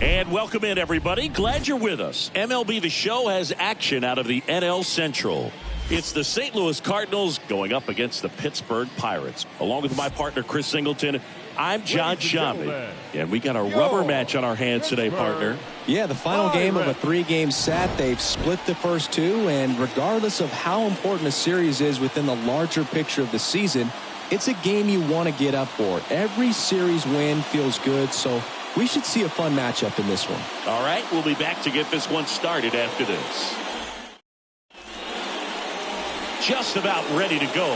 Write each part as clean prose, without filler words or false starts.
And welcome in, everybody. Glad you're with us. MLB The Show has action out of the NL Central. It's the St. Louis Cardinals going up against the Pittsburgh Pirates. Along with my partner, Chris Singleton, I'm John Shambi. And we got a rubber match on our hands today, partner. Yeah, the final game of a 3-game set. They've split the first two, and regardless of how important a series is within the larger picture of the season, it's a game you want to get up for. Every series win feels good, so we should see a fun matchup in this one. All right, we'll be back to get this one started after this. Just about ready to go.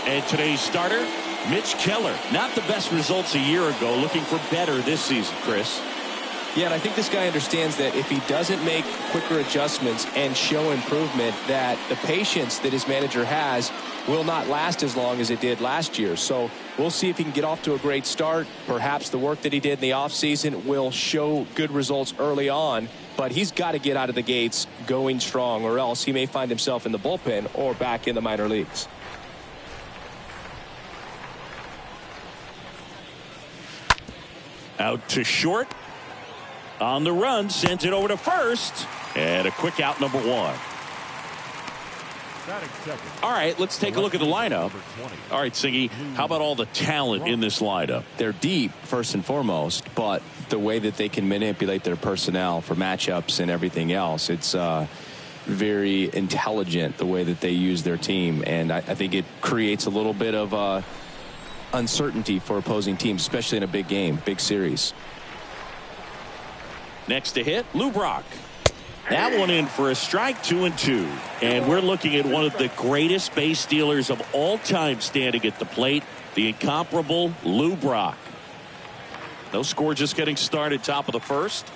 And today's starter, Mitch Keller. Not the best results a year ago. Looking for better this season, Chris. Yeah, and I think this guy understands that if he doesn't make quicker adjustments and show improvement, that the patience that his manager has will not last as long as it did last year. So we'll see if he can get off to a great start. Perhaps the work that he did in the offseason will show good results early on, but he's got to get out of the gates going strong, or else he may find himself in the bullpen or back in the minor leagues. Out to short. On the run, sends it over to first. And a quick out, number one. All right, let's take a look at the lineup. All right, Siggy, how about all the talent in this lineup? They're deep, first and foremost, but the way that they can manipulate their personnel for matchups and everything else, it's very intelligent the way that they use their team. And I think it creates a little bit of uncertainty for opposing teams, especially in a big game, big series. Next to hit, Lou Brock. That one in for a strike, 2-2. And we're looking at one of the greatest base stealers of all time standing at the plate, the incomparable Lou Brock. No score, just getting started, top of the first.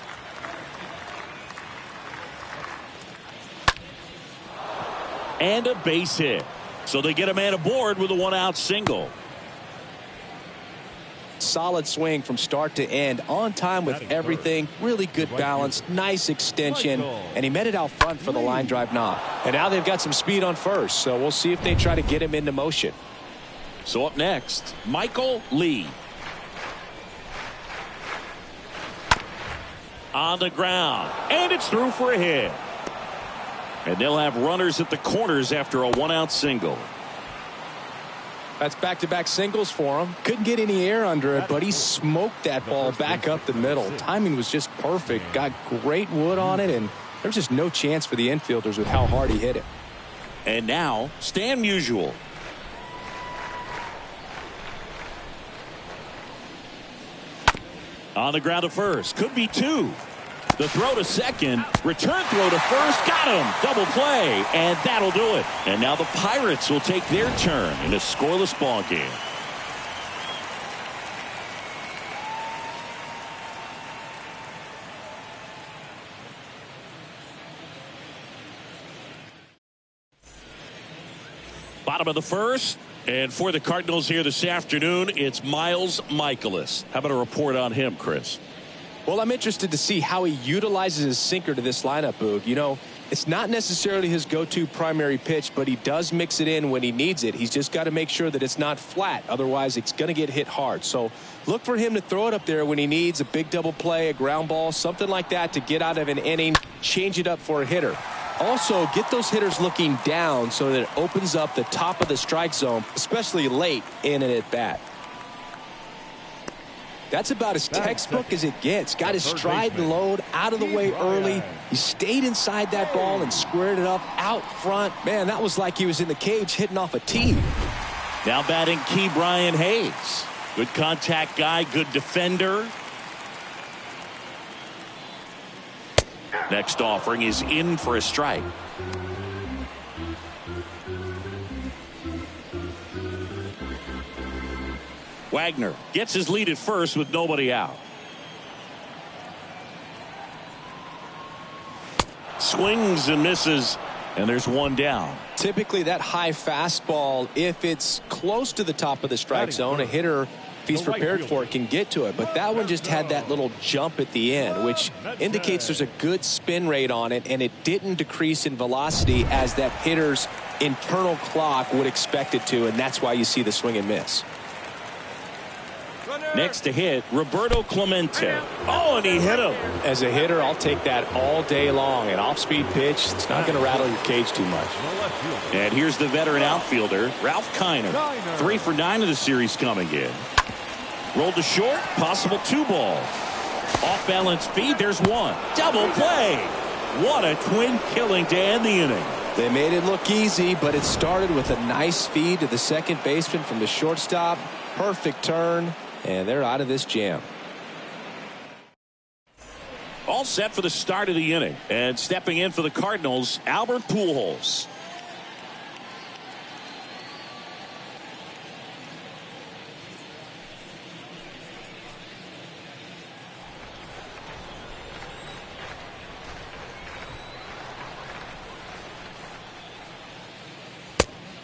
And a base hit. So they get a man aboard with a one-out single. Solid swing from start to end, on time with everything, really good balance, nice extension, and he met it out front for the line drive knock. And now they've got some speed on first, so we'll see if they try to get him into motion. So up next, Michael Lee. On the ground, and it's through for a hit. And they'll have runners at the corners after a one-out single. That's back-to-back singles for him. Couldn't get any air under it, but he smoked that ball back up the middle. Timing was just perfect. Got great wood on it, and there's just no chance for the infielders with how hard he hit it. And now, Stan Musial. On the ground to first. Could be two. The throw to second, return throw to first, got him, double play, and that'll do it. And now the Pirates will take their turn in a scoreless ball game. Bottom of the first, and for the Cardinals here this afternoon, it's Miles Mikolas. How about a report on him, Chris? Well, I'm interested to see how he utilizes his sinker to this lineup, Boog. You know, it's not necessarily his go-to primary pitch, but he does mix it in when he needs it. He's just got to make sure that it's not flat. Otherwise, it's going to get hit hard. So look for him to throw it up there when he needs a big double play, a ground ball, something like that to get out of an inning, change it up for a hitter. Also, get those hitters looking down so that it opens up the top of the strike zone, especially late in an at-bat. That's about as textbook as it gets. Got his stride and load out of the way early. He stayed inside that ball and squared it up out front. Man, that was like he was in the cage hitting off a tee. Now batting Key Brian Hayes. Good contact guy, good defender. Next offering is in for a strike. Wagner gets his lead at first with nobody out. Swings and misses, and there's one down. Typically that high fastball, if it's close to the top of the strike zone, a hitter, if he's prepared for it, can get to it. But that one just had that little jump at the end, which indicates there's a good spin rate on it, and it didn't decrease in velocity as that hitter's internal clock would expect it to, and that's why you see the swing and miss. Next to hit, Roberto Clemente. Oh, and he hit him. As a hitter, I'll take that all day long. An off-speed pitch, it's not going to rattle your cage too much. And here's the veteran outfielder, Ralph Kiner. 3 for 9 of the series coming in. Rolled to short, possible 2 balls. Off-balance feed, there's 1. Double play. What a twin killing to end the inning. They made it look easy, but it started with a nice feed to the second baseman from the shortstop. Perfect turn, and they're out of this jam. All set for the start of the inning. And stepping in for the Cardinals, Albert Pujols.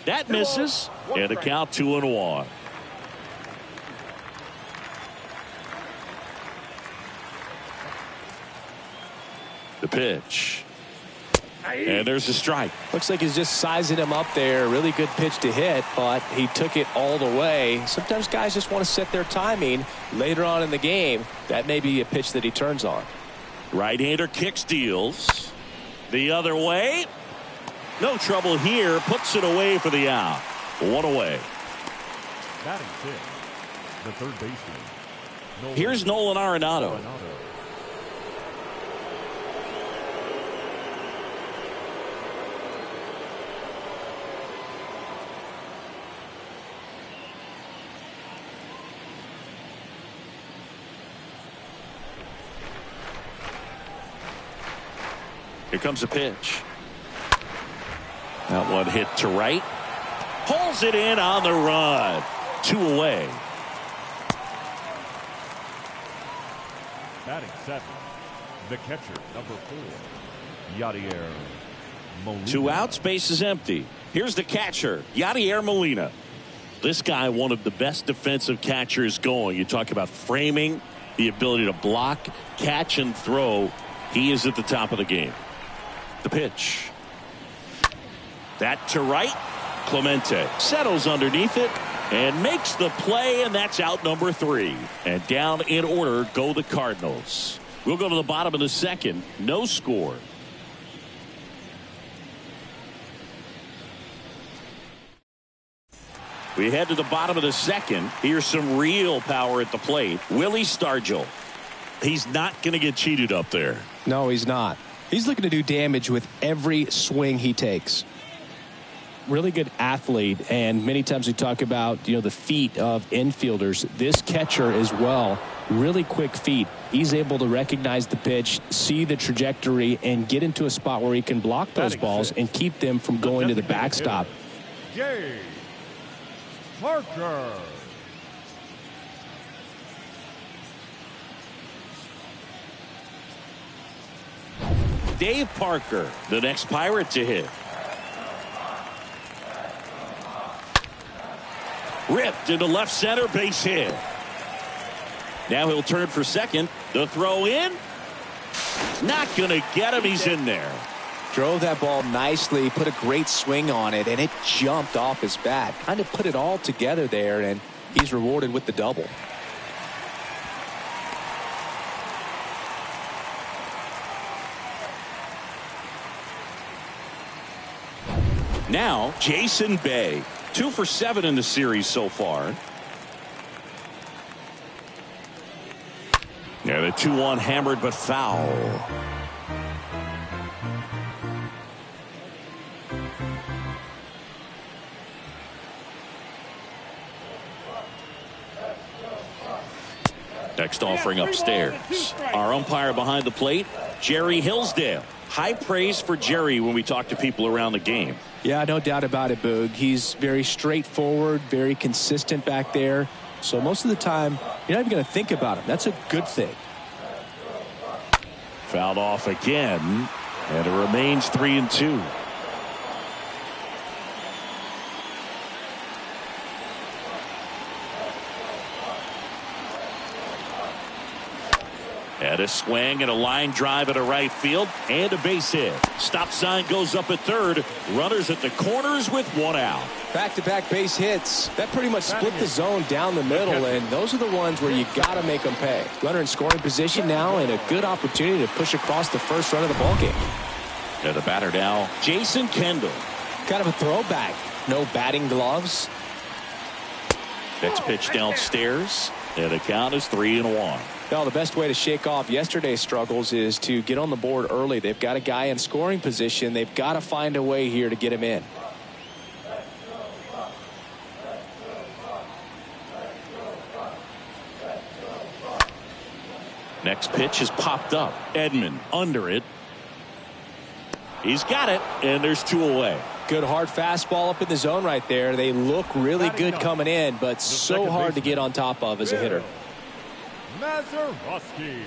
That misses, and a count 2-1. The pitch. And there's a strike. Looks like he's just sizing him up there. Really good pitch to hit, but he took it all the way. Sometimes guys just want to set their timing later on in the game. That may be a pitch that he turns on. Right-hander kick steals. The other way. No trouble here. Puts it away for the out. 1 away. Batting 6, the third baseman. Here's Nolan Arenado. Here comes a pitch. That one hit to right. Pulls it in on the run. 2 away. Batting 7, the catcher, number 4, Yadier Molina. 2 outs, base is empty. Here's the catcher, Yadier Molina. This guy, one of the best defensive catchers going. You talk about framing, the ability to block, catch, and throw. He is at the top of the game. The pitch. That to right. Clemente settles underneath it and makes the play, and that's out number 3. And down in order go the Cardinals. We'll go to the bottom of the second. No score. We head to the bottom of the second. Here's some real power at the plate. Willie Stargell. He's not going to get cheated up there. No, he's not. He's looking to do damage with every swing he takes. Really good athlete, and many times we talk about, the feet of infielders. This catcher as well, really quick feet. He's able to recognize the pitch, see the trajectory, and get into a spot where he can block those balls and keep them from going to the backstop. Jay Parker. Dave Parker, the next Pirate to hit. Ripped into left center, base hit. Now he'll turn for second. The throw in. Not going to get him. He's in there. Drove that ball nicely, put a great swing on it, and it jumped off his bat. Kind of put it all together there, and he's rewarded with the double. Now, Jason Bay. 2 for 7 in the series so far. Yeah, the 2-1 hammered but foul. Next offering upstairs. Our umpire behind the plate, Jerry Hillsdale. High praise for Jerry when we talk to people around the game. Yeah, no doubt about it, Boog. He's very straightforward, very consistent back there. So most of the time, you're not even going to think about him. That's a good thing. Fouled off again, and it remains 3-2. And a swing and a line drive at a right field and a base hit. Stop sign goes up at third. Runners at the corners with one out. Back-to-back base hits. That pretty much split the zone down the middle, and those are the ones where you got to make them pay. Runner in scoring position now, and a good opportunity to push across the first run of the ballgame. And the batter now, Jason Kendall. Kind of a throwback. No batting gloves. Next pitch downstairs, and the count is 3-1. Well, the best way to shake off yesterday's struggles is to get on the board early. They've got a guy in scoring position. They've got to find a way here to get him in. Next pitch is popped up. Edman under it. He's got it, and there's 2 away. Good hard fastball up in the zone right there. They look really good coming in, but so hard to get on top of as a hitter. Mazeroski.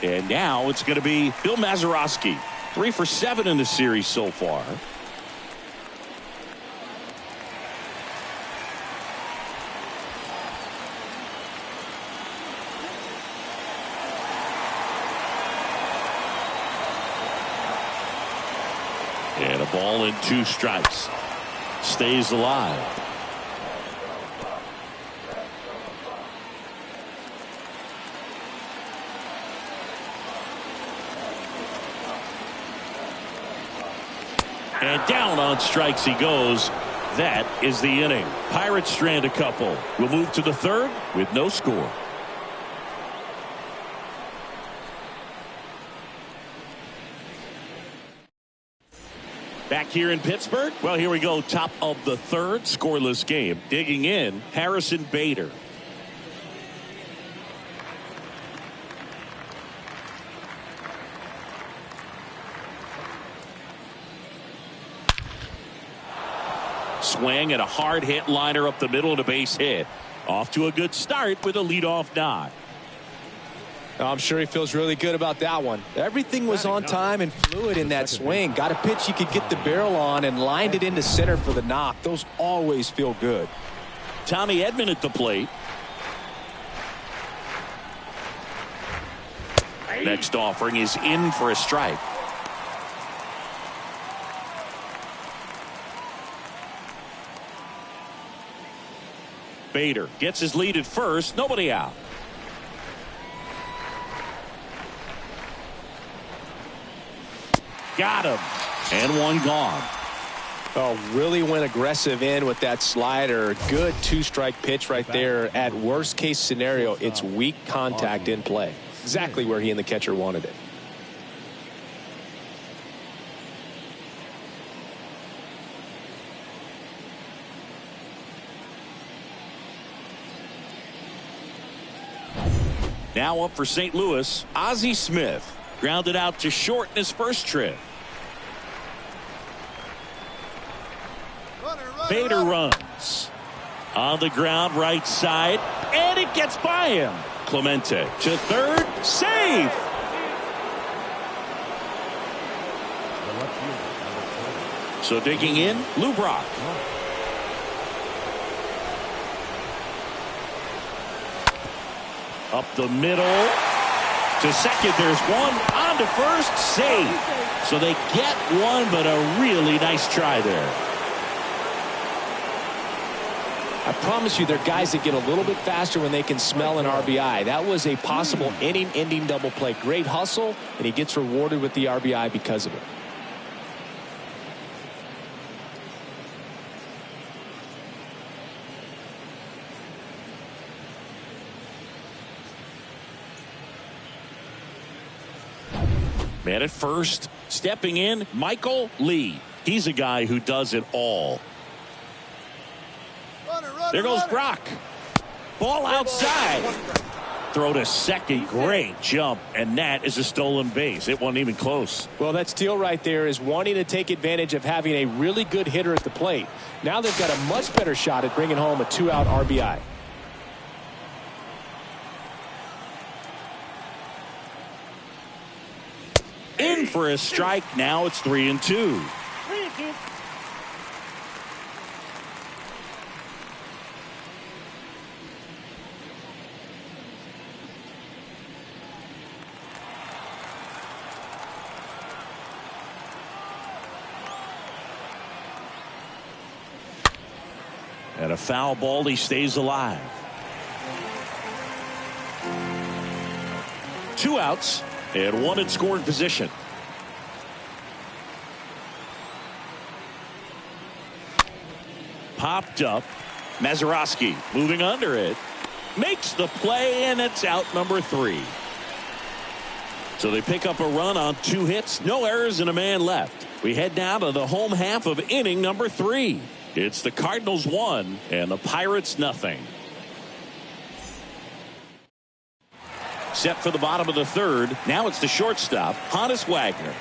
And now it's going to be Bill Mazeroski. 3 for 7 in the series so far. And a ball and 2 strikes. Stays alive. And down on strikes he goes. That is the inning. Pirates strand a couple. We'll move to the third with no score. Back here in Pittsburgh. Well, here we go. Top of the third. Scoreless game. Digging in, Harrison Bader. Swing and a hard hit liner up the middle and a base hit. Off to a good start with a leadoff knock. I'm sure he feels really good about that one. Everything was on time and fluid in that swing. Got a pitch he could get the barrel on and lined it into center for the knock. Those always feel good. Tommy Edman at the plate. Next offering is in for a strike. Bader gets his lead at first. Nobody out. Got him. And one gone. Oh, really went aggressive in with that slider. Good 2-strike pitch right there. At worst case scenario, it's weak contact in play. Exactly where he and the catcher wanted it. Now up for St. Louis, Ozzie Smith. Grounded out to short in his first trip. Bader runs. On the ground, right side. And it gets by him. Clemente to third. Safe. So digging in, Lou Brock. Up the middle. To second, there's one. On to first, safe. So they get one, but a really nice try there. I promise you, they're guys that get a little bit faster when they can smell an RBI. That was a possible inning-ending double play. Great hustle, and he gets rewarded with the RBI because of it. Man at first, stepping in, Michael Lee. He's a guy who does it all. There goes Brock. Ball outside. Throw to second. Great jump. And that is a stolen base. It wasn't even close. Well, that steal right there is wanting to take advantage of having a really good hitter at the plate. Now they've got a much better shot at bringing home a 2-out RBI. In for a strike. Now it's 3-2. And a foul ball, he stays alive. 2 outs and 1 in scoring position. Popped up. Mazeroski moving under it. Makes the play, and it's out number 3. So they pick up a run on 2 hits, no errors, and a man left. We head now to the home half of inning number 3. It's the Cardinals 1 and the Pirates nothing. Set for the bottom of the 3rd. Now it's the shortstop, Honus Wagner.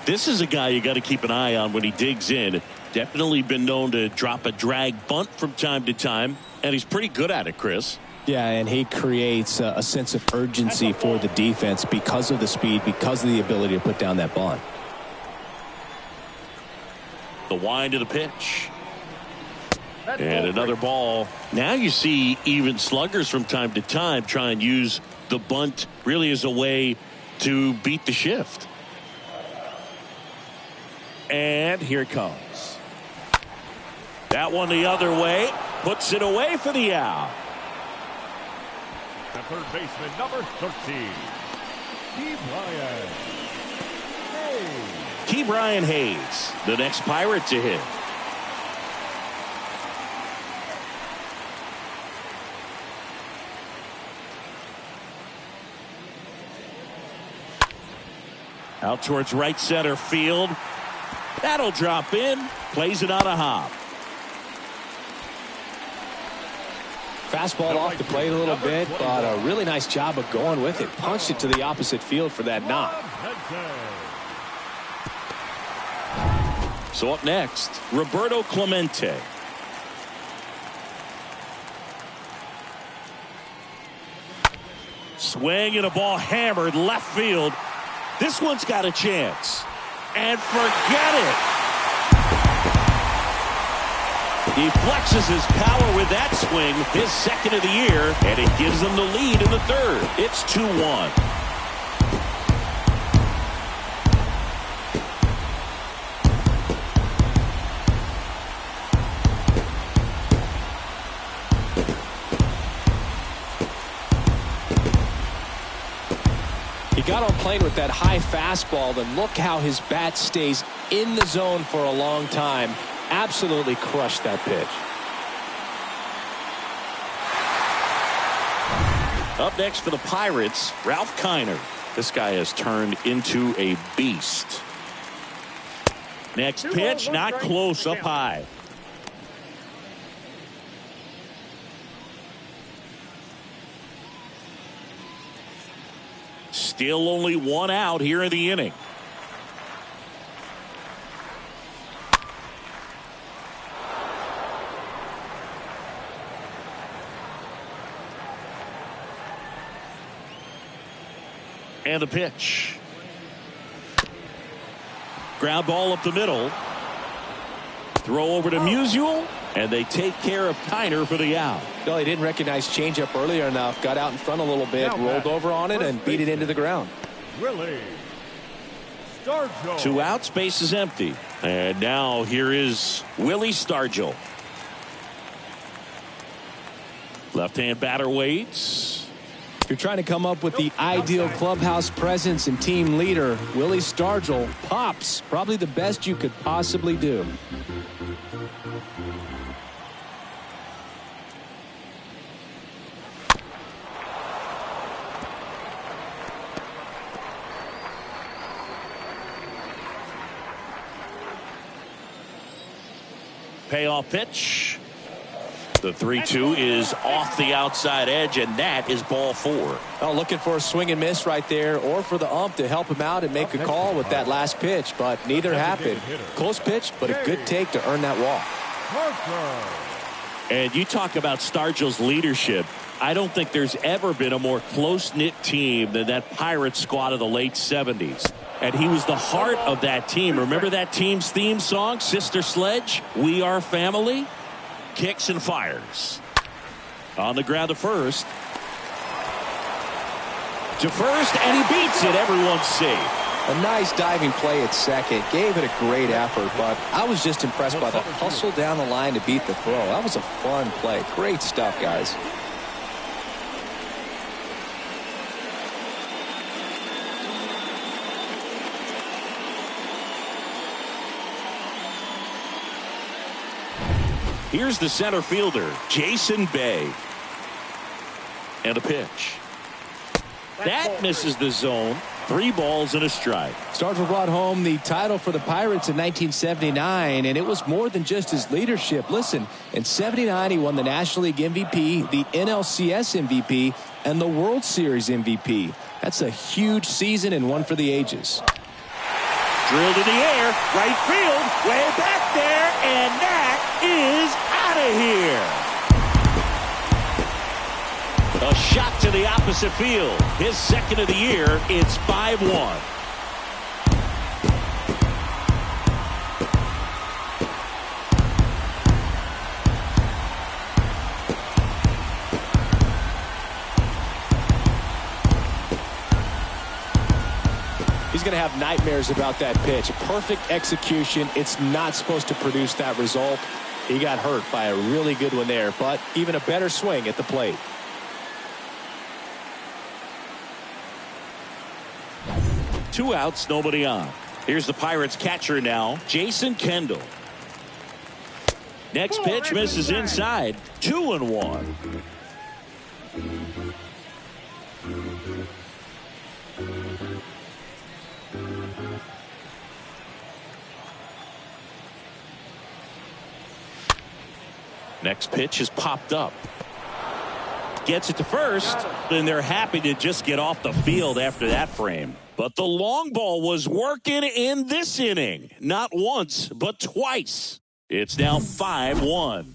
This is a guy you got to keep an eye on when he digs in. Definitely been known to drop a drag bunt from time to time, and he's pretty good at it, Chris. Yeah, and he creates a sense of urgency for the defense because of the speed, because of the ability to put down that bunt. The wind of the pitch. And another ball. Now you see even sluggers from time to time try and use the bunt really as a way to beat the shift. And here it comes. That one the other way. Puts it away for the out. The third baseman, number 13, Ke'Bryan Hayes, the next Pirate to hit. Out towards right center field. That'll drop in. Plays it on a hop. Fastball off the plate a little bit, but a really nice job of going with it. Punched it to the opposite field for that knock. So up next, Roberto Clemente. Swing and a ball hammered left field. This one's got a chance. And forget it. He flexes his power with that swing, his 2nd of the year, and it gives them the lead in the 3rd. It's 2-1. He got on plane with that high fastball, and look how his bat stays in the zone for a long time. Absolutely crushed that pitch. Up next for the Pirates, Ralph Kiner. This guy has turned into a beast. Next pitch, not close, up high. Still only 1 out here in the inning. And the pitch. Ground ball up the middle. Throw over to Musial, and they take care of Kiner for the out. Well, he didn't recognize changeup earlier enough. Got out in front a little bit, rolled over on it, and beat it into the ground. Willie Stargell. 2 outs, base is empty. And now here is Willie Stargell. Left-hand batter waits. If you're trying to come up with the ideal clubhouse presence and team leader, Willie Stargell pops. Probably the best you could possibly do. Payoff pitch. The 3-2 is off the outside edge, and that is ball 4. Oh, looking for a swing and miss right there, or for the ump to help him out and make a call with that last pitch, but neither happened. Close pitch, but a good take to earn that walk. And you talk about Stargell's leadership. I don't think there's ever been a more close-knit team than that Pirates squad of the late 70s. And he was the heart of that team. Remember that team's theme song, Sister Sledge? We Are Family? Kicks and fires. On the ground to first. And he beats it. Everyone's safe. A nice diving play at second. Gave it a great effort, but I was just impressed by the hustle down the line to beat the throw. That was a fun play. Great stuff, guys. Here's the center fielder, Jason Bay. And a pitch. That misses the zone. 3 balls and a strike. Starter brought home the title for the Pirates in 1979, and it was more than just his leadership. Listen, in '79, he won the National League MVP, the NLCS MVP, and the World Series MVP. That's a huge season and one for the ages. Drilled in the air, right field, way back there, and that is out of here. A shot to the opposite field. His second of the year. It's 5-1. He's going to have nightmares about that pitch. Perfect execution. It's not supposed to produce that result. He got hurt by a really good one there, but even a better swing at the plate. Two outs, nobody on. Here's the Pirates catcher now, Jason Kendall. Next pitch misses inside. 2-1. Next pitch is popped up. Gets it to first, and they're happy to just get off the field after that frame. But the long ball was working in this inning. Not once, but twice. It's now 5-1.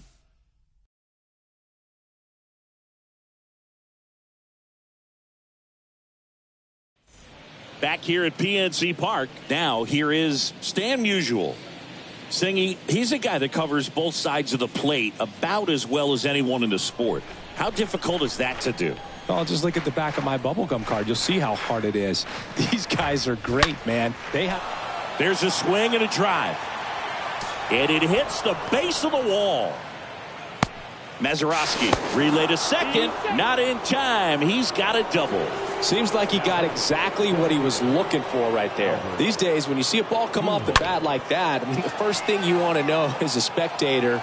Back here at PNC Park, now here is Stan Musial. Singy, he's a guy that covers both sides of the plate about as well as anyone in the sport. How difficult is that to do? Oh, just look at the back of my bubblegum card. You'll see how hard it is. These guys are great, man. There's a swing and a drive. And it hits the base of the wall. Mazeroski relay to second. Not in time. He's got a double. Seems like he got exactly what he was looking for right there. These days, when you see a ball come off the bat like that, I mean, the first thing you want to know as a spectator,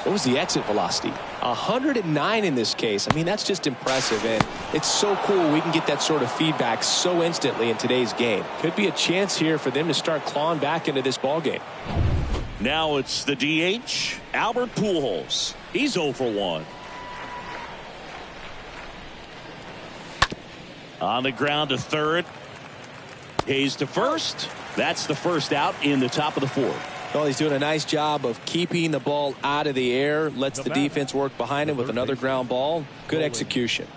what was the exit velocity? 109 in this case. I mean, that's just impressive, and it's so cool we can get that sort of feedback so instantly in today's game. Could be a chance here for them to start clawing back into this ball game. Now it's the DH, Albert Pujols. He's 0 for 1. On the ground to third. Hayes to first. That's the first out in the top of the fourth. Well, he's doing a nice job of keeping the ball out of the air. Lets the defense work behind him with another ground ball. Good execution.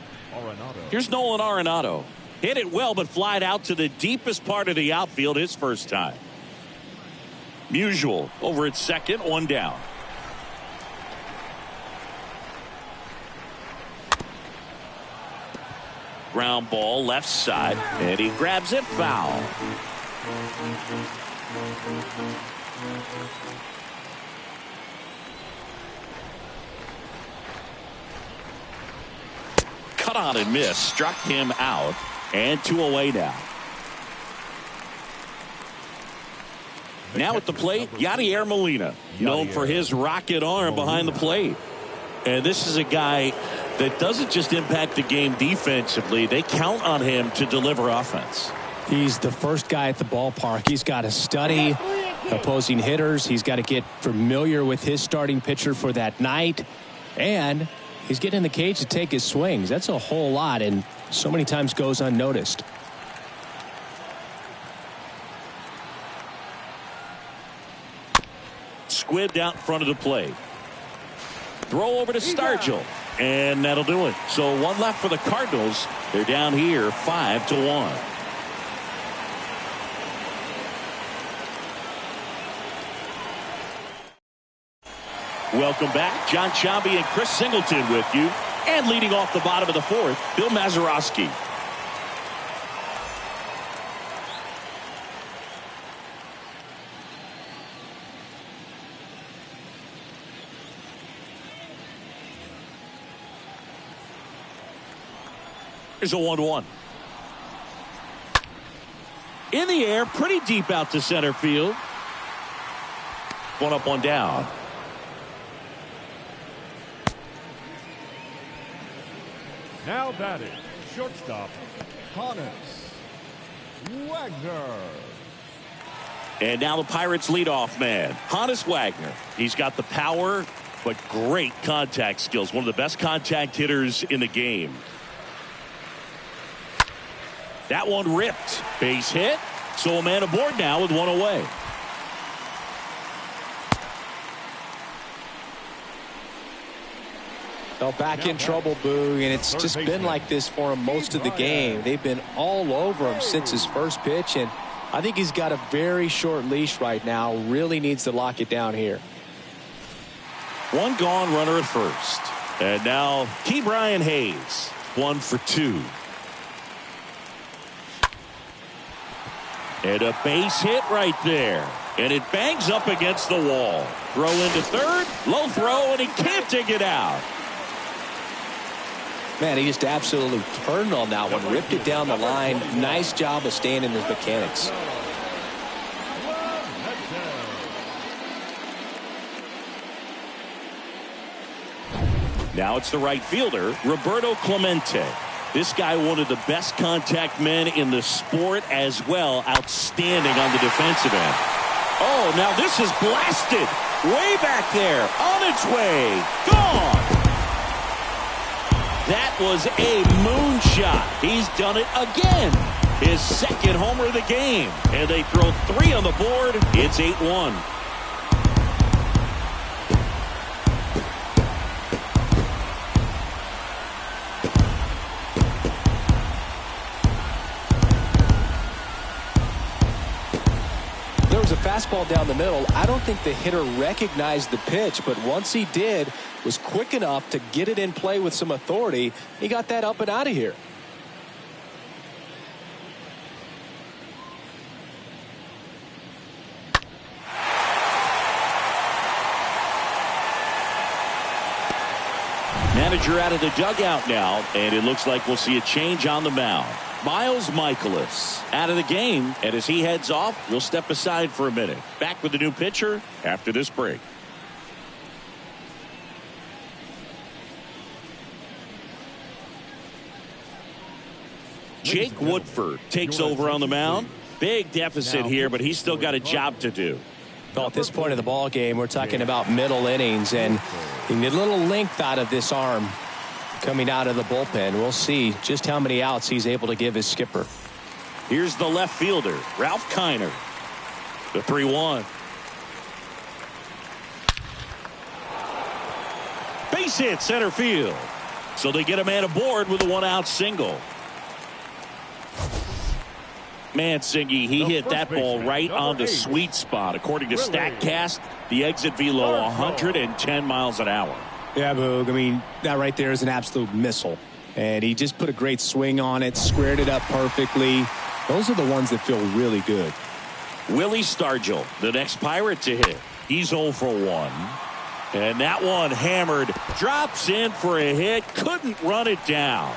Here's Nolan Arenado. Hit it well, but flied out to the deepest part of the outfield his first time. Musial over at second, 1 down. Ground ball left side, and he grabs it foul. Cut on and miss, struck him out, and 2 away now. Now at the plate, Yadier Molina, known for his rocket arm behind the plate. And this is a guy that doesn't just impact the game defensively. They count on him to deliver offense. He's the first guy at the ballpark. He's got to study opposing hitters. He's got to get familiar with his starting pitcher for that night. And he's getting in the cage to take his swings. That's a whole lot, and so many times goes unnoticed. Squibbed out in front of the plate. Throw over to Stargell, and that'll do it. So 1 left for the Cardinals. They're down here 5-1. Welcome back. John Chambi and Chris Singleton with you. And leading off the bottom of the fourth, Bill Mazeroski. There's a 1-1. In the air, pretty deep out to center field. One up, one down. Now batting, shortstop, Hannes Wagner. And now the Pirates leadoff man, Hannes Wagner. He's got the power, but great contact skills. One of the best contact hitters in the game. That one ripped. Base hit. So a man aboard now with one away. Well, back in trouble, Boog, and it's just been like this for him most of the game. They've been all over him since his first pitch, and I think he's got a very short leash right now. Really needs to lock it down here. One gone, runner at first. And now Ke'Bryan Hayes, 1 for 2. And a base hit right there. And it bangs up against the wall. Throw into third, low throw, and he can't dig it out. Man, he just absolutely turned on that one, ripped it down the line. Nice job of staying in his mechanics. Now it's the right fielder, Roberto Clemente. This guy, one of the best contact men in the sport as well. Outstanding on the defensive end. Oh, now this is blasted. Way back there. On its way. Gone. That was a moonshot. He's done it again. His second homer of the game. And they throw 3 on the board. It's 8-1. A fastball down the middle. I don't think the hitter recognized the pitch, but once he did, was quick enough to get it in play with some authority. He got that up and out of here. Manager out of the dugout now, and it looks like we'll see a change on the mound. Miles Michaelis out of the game, and as he heads off, we'll step aside for a minute. Back with the new pitcher after this break. Jake Woodford takes over on the mound. Big deficit here, but he's still got a job to do. Well, at this point of the ball game, we're talking about middle innings, and you need a little length out of this arm coming out of the bullpen. We'll see just how many outs he's able to give his skipper. Here's the left fielder, Ralph Kiner. The 3-1. Base hit center field. So they get a man aboard with a 1-out single. Mancini, he hit that ball right on the sweet spot. According to StatCast, the exit velo 110 miles an hour. Yeah, Boog. I mean, that right there is an absolute missile. And he just put a great swing on it, squared it up perfectly. Those are the ones that feel really good. Willie Stargell, the next Pirate to hit. He's 0 for 1. And that one hammered. Drops in for a hit. Couldn't run it down.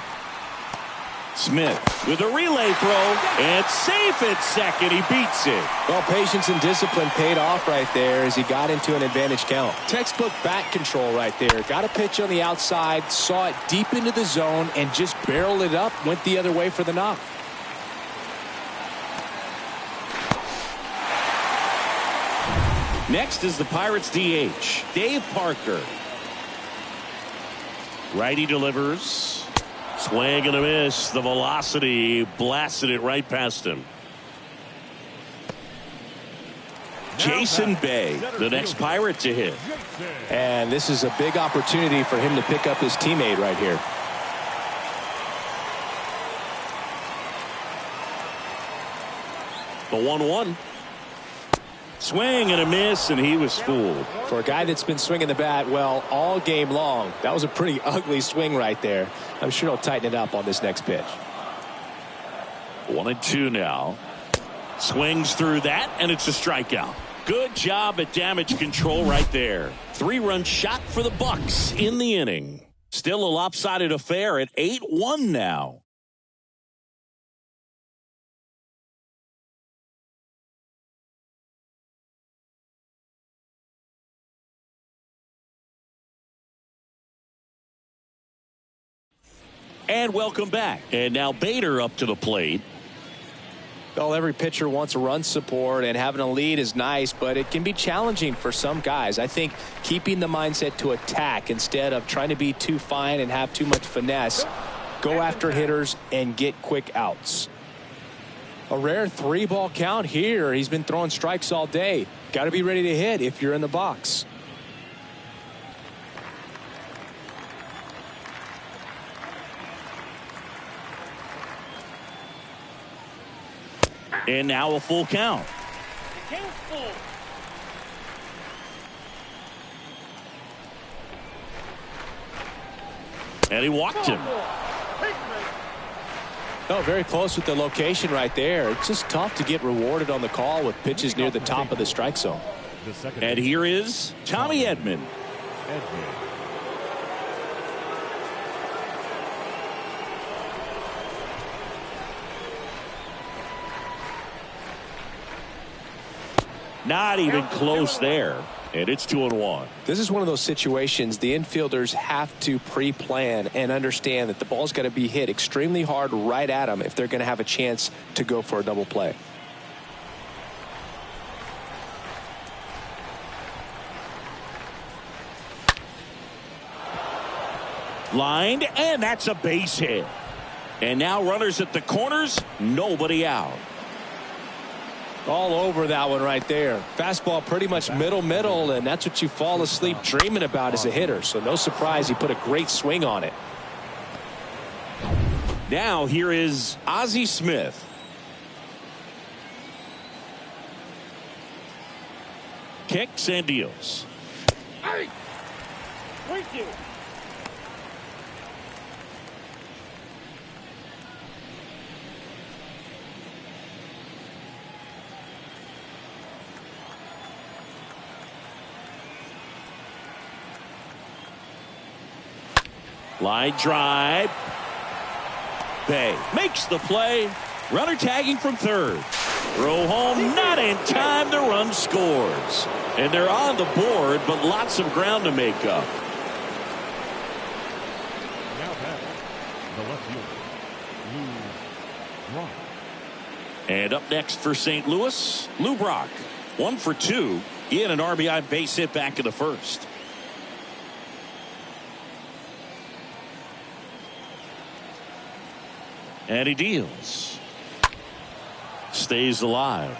Smith with a relay throw, and safe at second. He beats it. Well, patience and discipline paid off right there as he got into an advantage count. Textbook bat control right there. Got a pitch on the outside, saw it deep into the zone, and just barreled it up, went the other way for the knock. Next is the Pirates DH, Dave Parker. Righty delivers. Swing and a miss. The velocity blasted it right past him. Jason Bay, the next Pirate to hit. And this is a big opportunity for him to pick up his teammate right here. The 1-1. Swing and a miss, and he was fooled. For a guy that's been swinging the bat, well, all game long, that was a pretty ugly swing right there. I'm sure he'll tighten it up on this next pitch. 1-2 now. Swings through that, and it's a strikeout. Good job at damage control right there. 3-run shot for the Bucks in the inning. Still a lopsided affair at 8-1 now. And welcome back. And now Bader up to the plate. Well, every pitcher wants a run support, and having a lead is nice, but it can be challenging for some guys. I think keeping the mindset to attack instead of trying to be too fine and have too much finesse, go after hitters and get quick outs. A rare 3-ball count here. He's been throwing strikes all day. Got to be ready to hit if you're in the box. And now a full count. And he walked him. Oh, very close with the location right there. It's just tough to get rewarded on the call with pitches near the top of the strike zone. And here is Tommy Edman. Not even close there. And it's 2-1. This is one of those situations the infielders have to pre-plan and understand that the ball's got to be hit extremely hard right at them if they're going to have a chance to go for a double play. Lined, and that's a base hit. And now runners at the corners, nobody out. All over that one right there. Fastball pretty much middle, and that's what you fall asleep dreaming about as a hitter. So no surprise he put a great swing on it. Now here is Ozzie Smith. Kicks and deals. Hey! Thank you. Line drive. Bay makes the play. Runner tagging from third. Throw home, not in time. The run scores. And they're on the board, but lots of ground to make up. Now batting, the left fielder, Lou Brock. And up next for St. Louis, Lou Brock. 1 for 2. He had an RBI base hit back in the first. And he deals. Stays alive.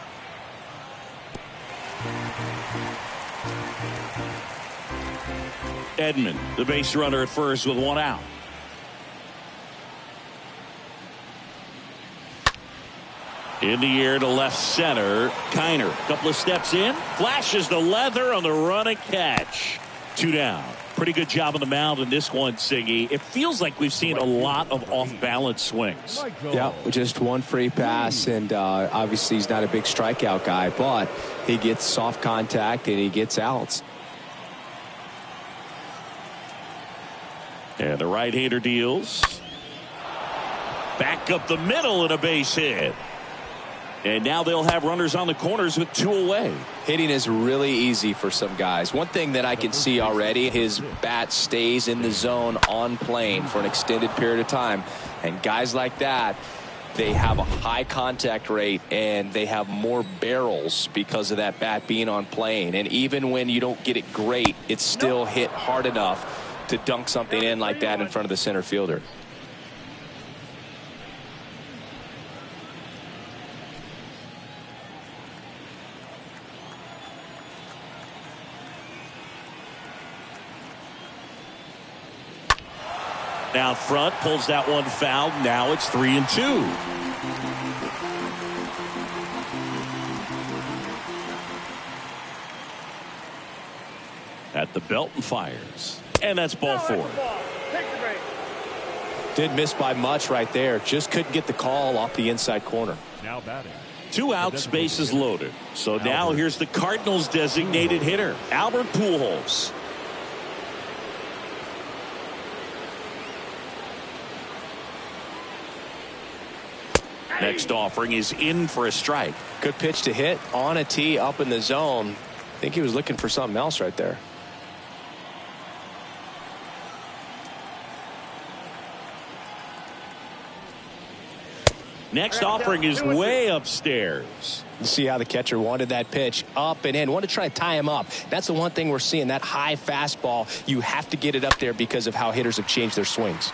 Edman, the base runner at first with 1 out. In the air to left center. Kiner, a couple of steps in. Flashes the leather on the run and catch. 2 down. Pretty good job on the mound in this one, Siggy. It feels like we've seen a lot of off-balance swings. Yeah, just one free pass, and obviously he's not a big strikeout guy, but he gets soft contact and he gets outs. And the right-hander deals. Back up the middle and a base hit. And now they'll have runners on the corners with 2 away. Hitting is really easy for some guys. One thing that I can see already, his bat stays in the zone on plane for an extended period of time. And guys like that, they have a high contact rate and they have more barrels because of that bat being on plane. And even when you don't get it great, it's still hit hard enough to dunk something in like that in front of the center fielder. Down front, pulls that one foul. Now it's 3-2. At the belt and fires. And that's ball 4. Did miss by much right there. Just couldn't get the call off the inside corner. Now batting. 2 outs, bases loaded. So now here's the Cardinals designated hitter, Albert Pujols. Next offering is in for a strike. Good pitch to hit on a tee up in the zone. I think he was looking for something else right there. Next offering is way upstairs. You see how the catcher wanted that pitch up and in. Want to try to tie him up. That's the one thing we're seeing, that high fastball. You have to get it up there because of how hitters have changed their swings.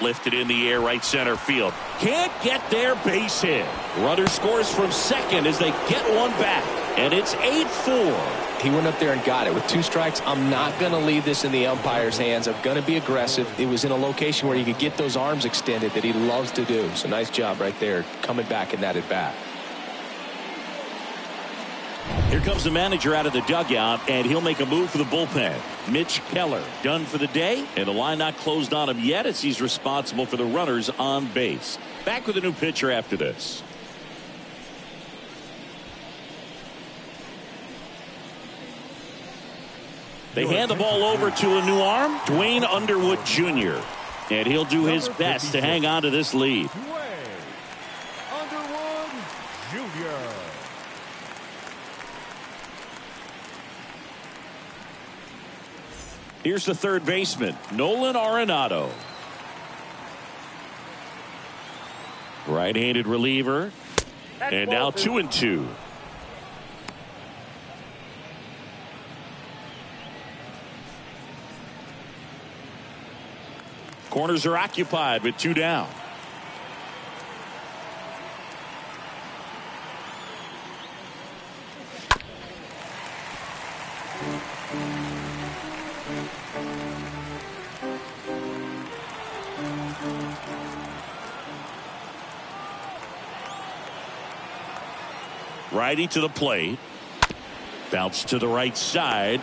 Lifted in the air, right center field. Can't get there, base hit. Runner scores from second as they get one back. And it's 8-4. He went up there and got it. With 2 strikes, I'm not going to leave this in the umpire's hands. I'm going to be aggressive. It was in a location where he could get those arms extended that he loves to do. So nice job right there, coming back in that at bat. Here comes the manager out of the dugout, and he'll make a move for the bullpen. Mitch Keller done for the day, and the line not closed on him yet as he's responsible for the runners on base. Back with a new pitcher after this. They hand the ball over to a new arm, Dwayne Underwood Jr., and he'll do his best to hang on to this lead. Dwayne Underwood Jr. Here's the third baseman, Nolan Arenado. Right-handed reliever, and now 2-2. Corners are occupied with 2 down. Righty to the plate. Bounce to the right side.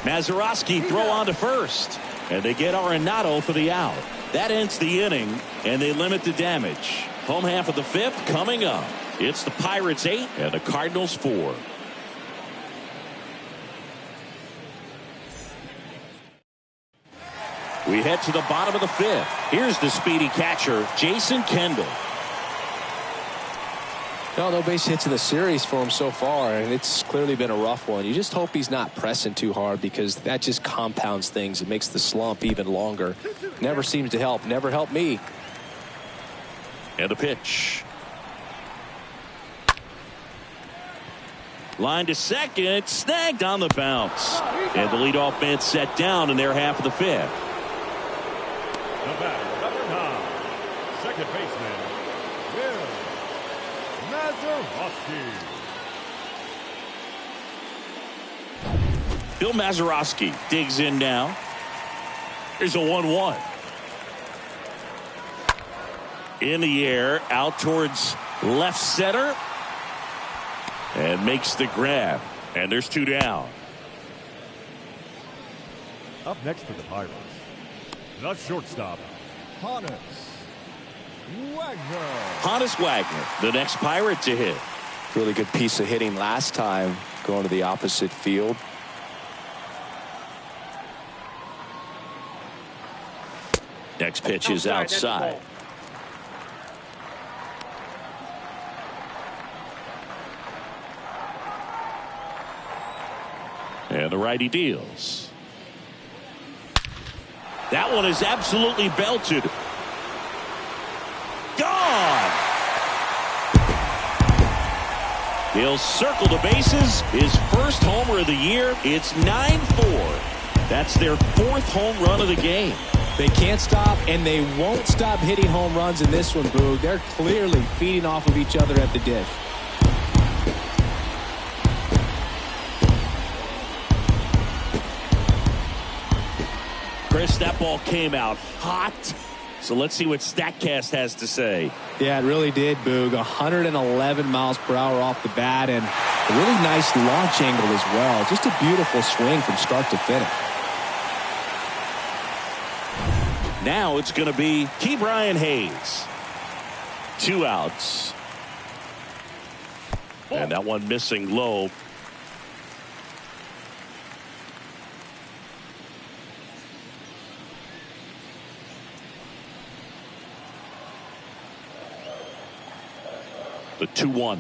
Mazeroski throw on to first. And they get Arenado for the out. That ends the inning, and they limit the damage. Home half of the 5th coming up. It's the Pirates 8 and the Cardinals 4. We head to the bottom of the 5th. Here's the speedy catcher, Jason Kendall. No base hits in the series for him so far, and it's clearly been a rough one. You just hope he's not pressing too hard because that just compounds things. It makes the slump even longer. Never seems to help. Never helped me. And a pitch. Line to second. Snagged on the bounce. And the leadoff man set down in their half of the 5th. The batter, number 9, second baseman, Will Mazeroski. Bill Mazeroski digs in now. Here's a 1-1. In the air, out towards left center. And makes the grab. And there's 2 down. Up next for the Pirates, the shortstop, Honus Wagner. Honus Wagner, the next Pirate to hit. Really good piece of hitting last time, going to the opposite field. Next pitch is outside. And the righty deals. That one is absolutely belted. Gone! He'll circle the bases. His first homer of the year. It's 9-4. That's their 4th home run of the game. They can't stop, and they won't stop hitting home runs in this one, Boog. They're clearly feeding off of each other at the dish. Chris, that ball came out hot. So let's see what StatCast has to say. Yeah, it really did, Boog. 111 miles per hour off the bat, and a really nice launch angle as well. Just a beautiful swing from start to finish. Now it's going to be Ke'Bryan Hayes. 2 outs. And that one missing low. The 2-1.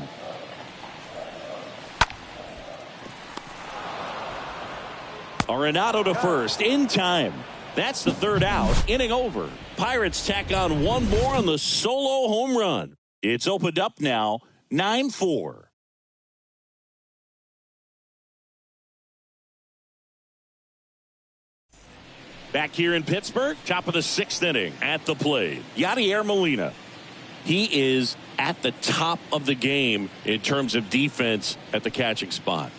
Arenado to first in time. That's the third out. Inning over. Pirates tack on one more on the solo home run. It's opened up now, 9-4. Back here in Pittsburgh, top of the 6th inning at the plate, Yadier Molina. He is at the top of the game in terms of defense at the catching spot.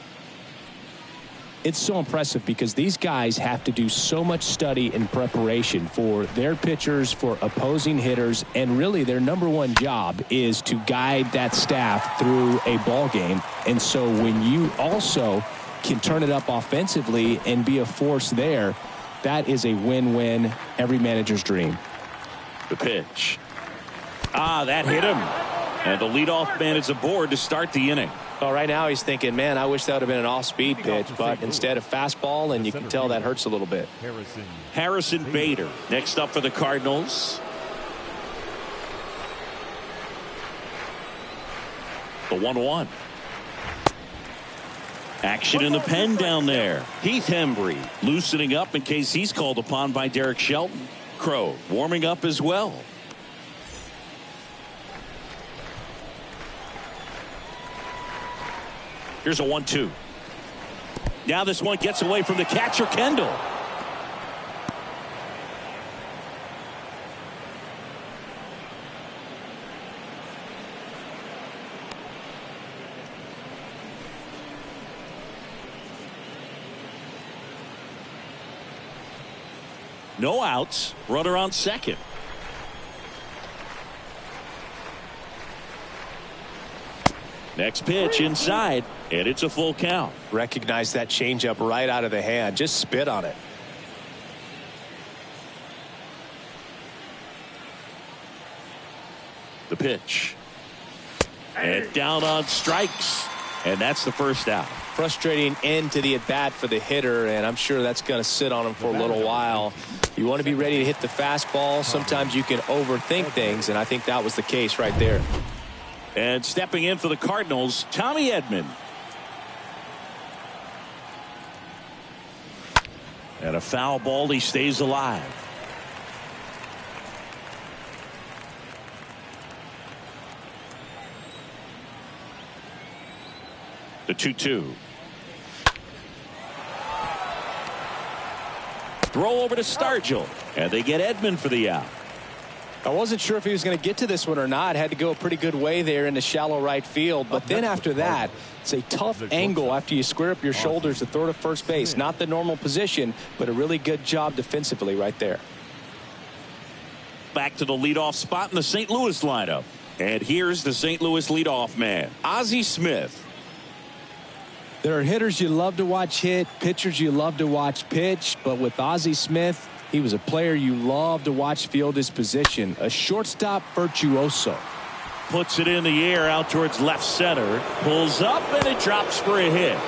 It's so impressive because these guys have to do so much study and preparation for their pitchers, for opposing hitters, and really their number one job is to guide that staff through a ball game. And so when you also can turn it up offensively and be a force there, that is a win-win, every manager's dream. The pitch. That hit him. And the leadoff man is aboard to start the inning. Well, right now he's thinking, man, I wish that would have been an off-speed pitch, but instead a fastball, and you can tell that hurts a little bit. Harrison Bader next up for the Cardinals. The 1-1. Action in the pen down there. Heath Hembry loosening up in case he's called upon by Derek Shelton. Crow warming up as well. Here's a 1-2. Now this one gets away from the catcher, Kendall. No outs. Runner on second. Next pitch inside, and it's a full count. Recognize that changeup right out of the hand. Just spit on it. The pitch. And down on strikes. And that's the first out. Frustrating end to the at-bat for the hitter, and I'm sure that's going to sit on him for a little while. You want to be ready to hit the fastball. Sometimes you can overthink things, and I think that was the case right there. And stepping in for the Cardinals, Tommy Edman. And a foul ball, he stays alive. The 2-2. Throw over to Stargell, and they get Edman for the out. I wasn't sure if he was going to get to this one or not. Had to go a pretty good way there in the shallow right field. But then after that, it's a tough angle after you square up your shoulders to throw to first base. Not the normal position, but a really good job defensively right there. Back to the leadoff spot in the St. Louis lineup. And here's the St. Louis leadoff man, Ozzie Smith. There are hitters you love to watch hit, pitchers you love to watch pitch, but with Ozzie Smith, he was a player you love to watch field his position, a shortstop virtuoso. Puts it in the air out towards left center, pulls up, and it drops for a hit.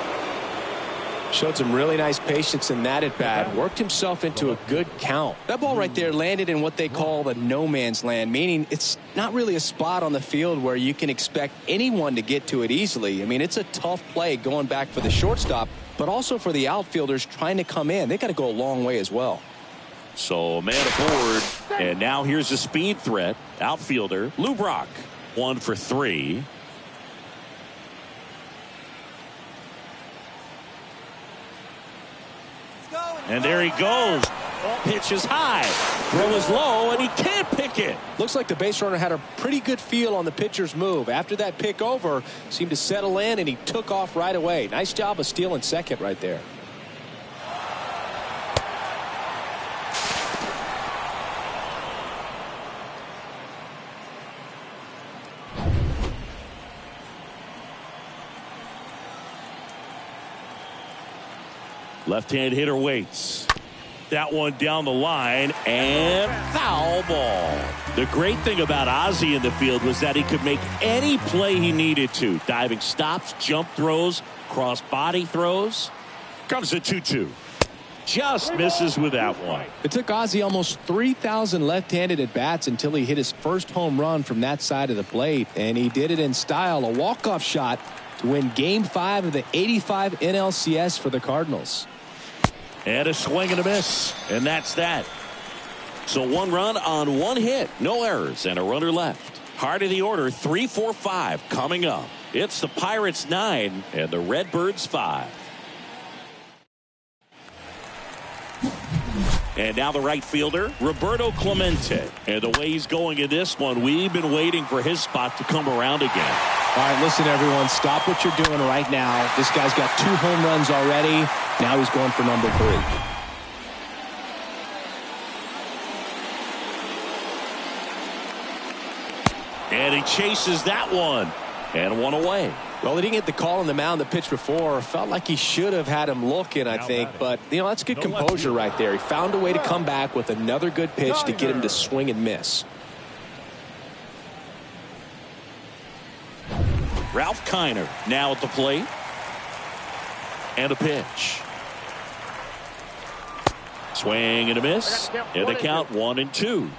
Showed some really nice patience in that at bat, worked himself into a good count. That ball right there landed in what they call the no man's land, meaning it's not really a spot on the field where you can expect anyone to get to it easily. I mean, it's a tough play going back for the shortstop, but also for the outfielders trying to come in. They got to go a long way as well. So man aboard, and now here's a speed threat. Outfielder Lou Brock, 1 for 3. And there he goes. Pitch is high. Throw is low, and he can't pick it. Looks like the base runner had a pretty good feel on the pitcher's move. After that pick over, seemed to settle in, and he took off right away. Nice job of stealing second right there. Left-hand hitter waits. That one down the line, and foul ball. The great thing about Ozzie in the field was that he could make any play he needed to. Diving stops, jump throws, cross body throws. Comes a 2-2. Just misses with that one. It took Ozzie almost 3,000 left-handed at-bats until he hit his first home run from that side of the plate, and he did it in style, a walk-off shot to win Game 5 of the '85 NLCS for the Cardinals. And a swing and a miss. And that's that. So 1 run on 1 hit. No errors and a runner left. Heart of the order, 3, 4, 5 coming up. It's the Pirates 9 and the Redbirds 5. And now the right fielder, Roberto Clemente. And the way he's going in this one, we've been waiting for his spot to come around again. All right, listen, everyone, stop what you're doing right now. This guy's got 2 home runs already. Now he's going for number 3. And he chases that one. And 1 away. Well, he didn't get the call on the mound the pitch before. Felt like he should have had him looking, I think. But, that's good composure right there. He found a way to come back with another good pitch to get him to swing and miss. Ralph Kiner now at the plate. And a pitch. Swing and a miss. And the count 1-2.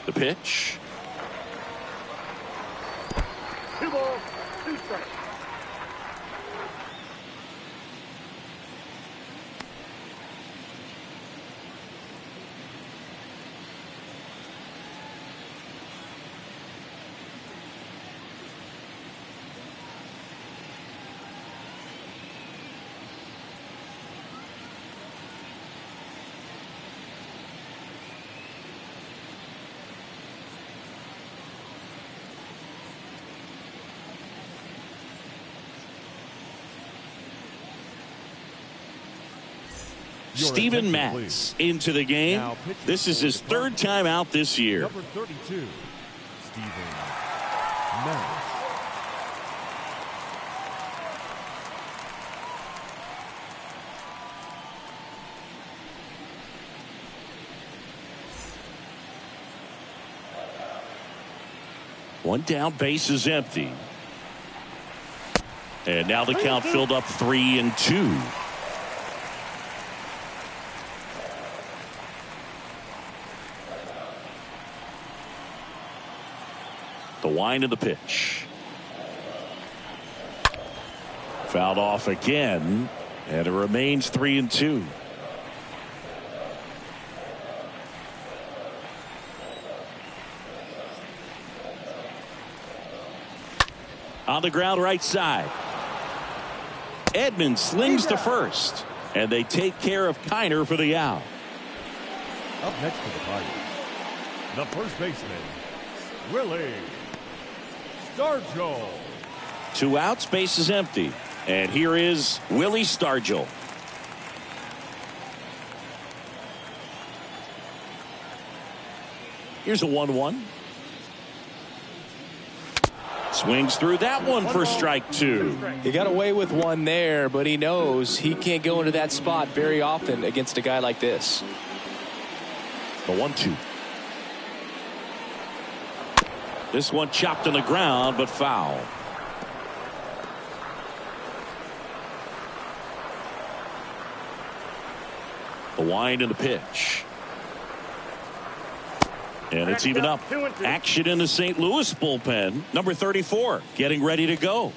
The pitch. 2 balls, 2 strikes. Steven Matz into the game. This is his 3rd time out this year. Number 32, Steven Matz. One down, base is empty. And now the count filled up 3-2. The wind of the pitch. Fouled off again, and it remains 3-2. On the ground right side. Edmonds slings to first, and they take care of Kiner for the out. Up next to the Pirates, the first baseman, Willie Stargell. 2 outs, base is empty. And here is Willie Stargell. Here's a 1-1. Swings through that one for strike 2. He got away with 1 there, but he knows he can't go into that spot very often against a guy like this. The 1-2. This one chopped on the ground, but foul. The wind and the pitch. And it's even up. Action in the St. Louis bullpen. Number 34 getting ready to go.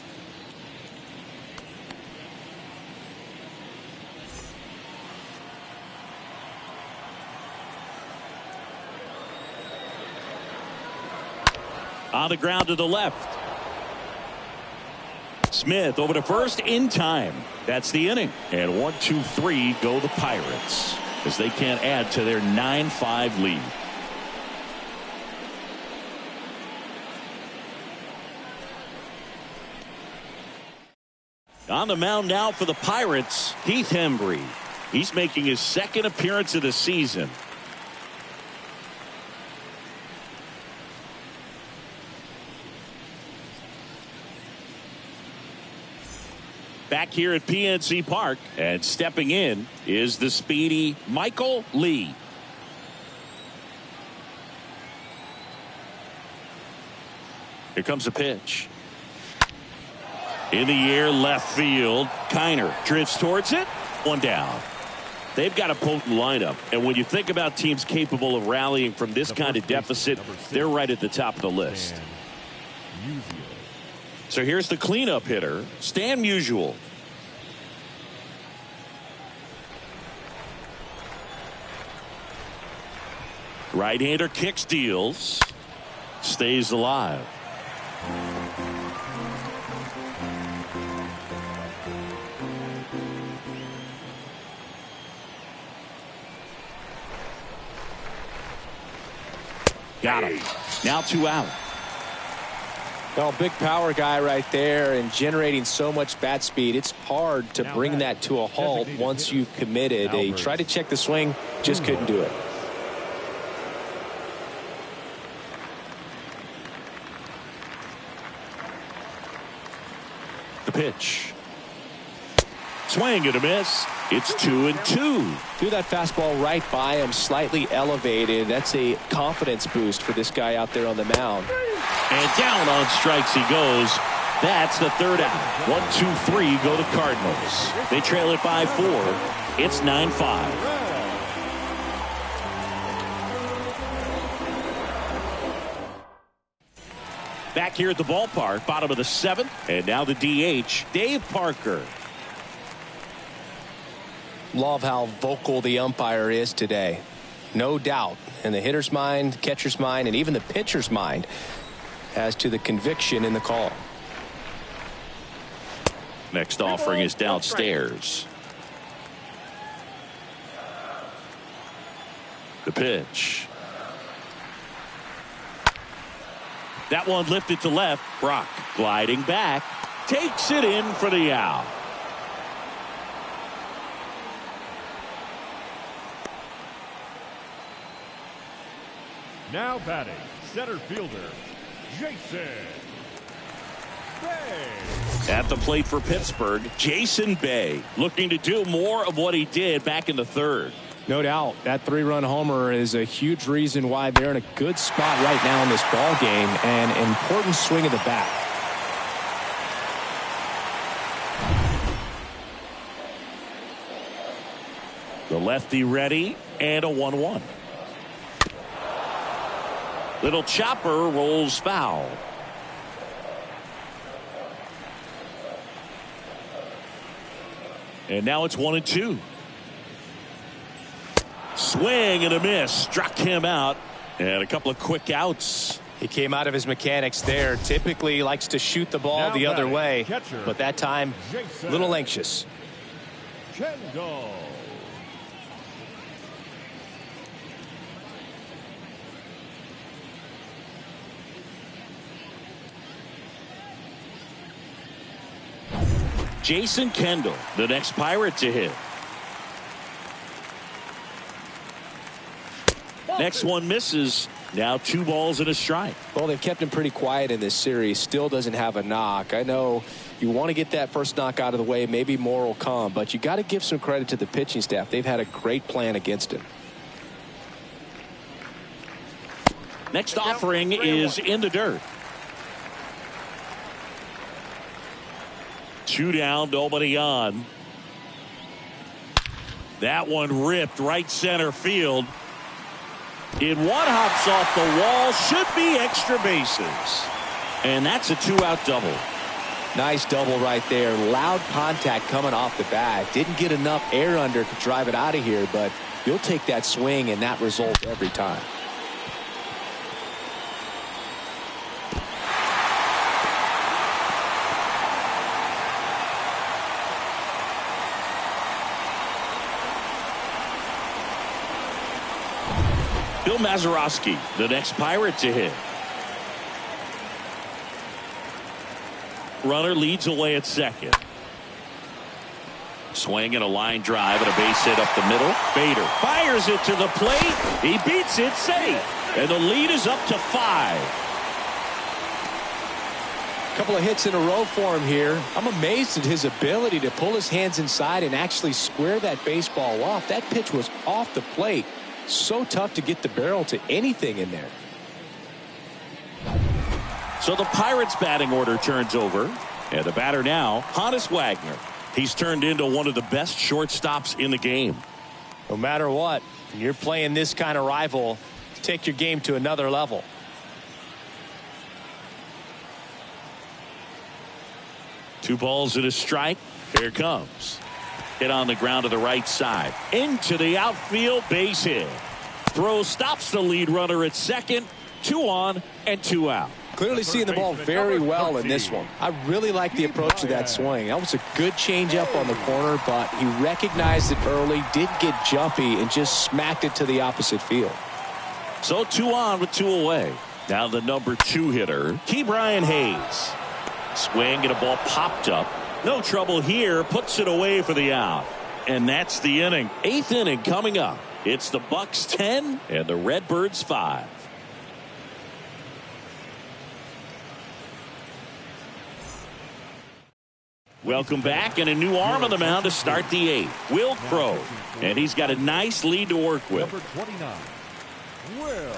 On the ground to the left. Smith over to first in time. That's the inning. And 1, 2, 3 go the Pirates as they can't add to their 9-5 lead. On the mound now for the Pirates, Heath Hembree. He's making his 2nd appearance of the season. Back here at PNC Park, and stepping in is the speedy Michael Lee. Here comes a pitch. In the air, left field. Kiner drifts towards it. 1 down. They've got a potent lineup, and when you think about teams capable of rallying from this kind of deficit, they're right at the top of the list. So here's the cleanup hitter, Stan Musial. Right-hander kicks, deals, stays alive. Got him. Now 2 out. Well, big power guy right there and generating so much bat speed. It's hard to bring that to a halt once you've committed. They tried to check the swing, just couldn't do it. The pitch. Swing and a miss. It's 2-2. Threw that fastball right by him, slightly elevated. That's a confidence boost for this guy out there on the mound. And down on strikes he goes. That's the 3rd out. 1, 2, 3 go to Cardinals. They trail it by 4. It's 9-5. Back here at the ballpark, bottom of the 7th, and now the DH, Dave Parker. Love how vocal the umpire is today. No doubt in the hitter's mind, catcher's mind, and even the pitcher's mind as to the conviction in the call. Next offering is downstairs. The pitch. That one lifted to left. Brock gliding back. Takes it in for the out. Now batting, center fielder, Jason Bay. At the plate for Pittsburgh, Jason Bay, looking to do more of what he did back in the 3rd. No doubt that 3-run homer is a huge reason why they're in a good spot right now in this ball game, and an important swing of the bat. The lefty ready, and a 1-1. Little chopper rolls foul. And now it's 1-2. Swing and a miss. Struck him out. And a couple of quick outs. He came out of his mechanics there. Typically likes to shoot the ball the other way. Catcher, but that time, a little anxious. Kendall. Jason Kendall, the next Pirate to hit. Next one misses. Now 2 balls and a strike. Well, they've kept him pretty quiet in this series. Still doesn't have a knock. I know you want to get that first knock out of the way. Maybe more will come, but you got to give some credit to the pitching staff. They've had a great plan against him. Next offering is in the dirt. 2 down, nobody on. That one ripped right center field. In one hops off the wall, should be extra bases. And that's a 2-out double. Nice double right there. Loud contact coming off the bat. Didn't get enough air under to drive it out of here, but you'll take that swing and that result every time. Bill Mazeroski, the next Pirate to hit. Runner leads away at second. Swing and a line drive and a base hit up the middle. Bader fires it to the plate. He beats it safe. And the lead is up to 5. Couple of hits in a row for him here. I'm amazed at his ability to pull his hands inside and actually square that baseball off. That pitch was off the plate. So tough to get the barrel to anything in there. So the Pirates batting order turns over. And the batter now, Honus Wagner. He's turned into one of the best shortstops in the game. No matter what, when you're playing this kind of rival, take your game to another level. Two balls and a strike. Here it comes. Hit on the ground to the right side. Into the outfield, base hit. Throw stops the lead runner at second. 2 on and 2 out. Clearly seeing the ball very well in this one. I really like the approach to that swing. That was a good changeup on the corner, but he recognized it early, didn't get jumpy, and just smacked it to the opposite field. So 2 on with 2 away. Now the number 2 hitter, Brian Hayes. Swing and a ball popped up. No trouble here. Puts it away for the out. And that's the inning. 8th inning coming up. It's the Bucks 10 and the Redbirds 5. Welcome back, and a new arm on the mound to start the 8th. Will Crowe. And he's got a nice lead to work with. Number 29, Will.